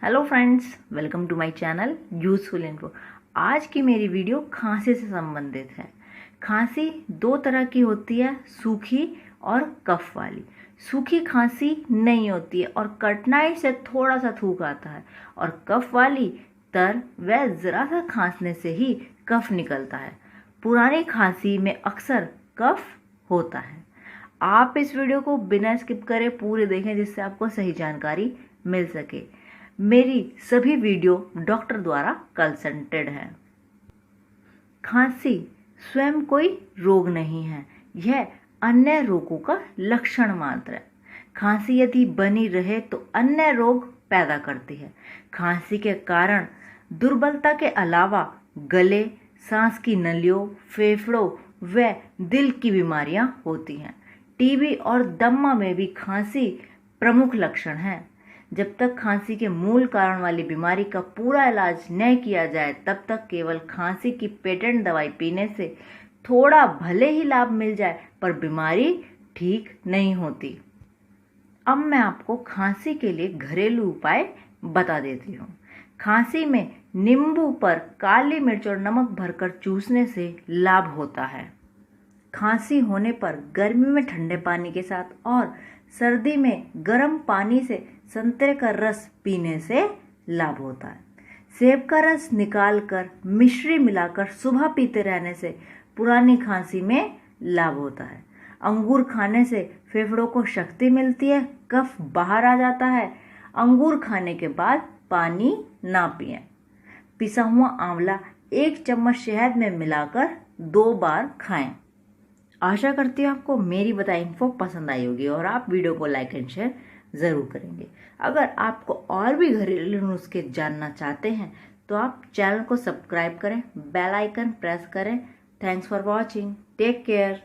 Hello friends, welcome to my channel useful info. आज की मेरी वीडियो खांसी से संबंधित है। खांसी दो तरह की होती है, सूखी और कफ वाली। सूखी खांसी नहीं होती है और कठिनाई से थोड़ा सा थूक आता है, और कफ वाली तर वह ज़रा सा खांसने से ही कफ निकलता है। पुरानी खांसी में अक्सर कफ होता है। आप इस वीडियो को बिना स्किप करे पूरे देखें, जिससे आपको सही जानकारी मिल सके। मेरी सभी वीडियो डॉक्टर द्वारा कंसल्टेड है। खांसी स्वयं कोई रोग नहीं है, यह अन्य रोगों का लक्षण मात्र है। खांसी यदि बनी रहे तो अन्य रोग पैदा करती है। खांसी के कारण दुर्बलता के अलावा गले, सांस की नलियों, फेफड़ों व दिल की बीमारियां होती हैं। टीबी और दम्मा में भी खांसी प्रमुख लक्षण है। जब तक खांसी के मूल कारण वाली बीमारी का पूरा इलाज न किया जाए, तब तक केवल खांसी की पेटेंट दवाई पीने से थोड़ा भले ही लाभ मिल जाए, पर बीमारी ठीक नहीं होती। अब मैं आपको खांसी के लिए घरेलू उपाय बता देती हूँ। खांसी में नींबू पर काली मिर्च और नमक भरकर चूसने से लाभ होता है। खांसी होने पर गर्मी में ठंडे पानी के साथ और सर्दी में गर्म पानी से संतरे का रस पीने से लाभ होता है। सेब का रस निकालकर मिश्री मिलाकर सुबह पीते रहने से पुरानी खांसी में लाभ होता है। अंगूर खाने से फेफड़ों को शक्ति मिलती है, कफ बाहर आ जाता है। अंगूर खाने के बाद पानी ना पिएं। पिसा हुआ आंवला 1 चम्मच शहद में मिलाकर 2 बार खाएं। आशा करती हूँ आपको मेरी बताई इन्फो पसंद आई होगी और आप वीडियो को लाइक एंड शेयर ज़रूर करेंगे। अगर आपको और भी घरेलू नुस्खे जानना चाहते हैं तो आप चैनल को सब्सक्राइब करें, बेल आइकन प्रेस करें। Thanks for watching, take care.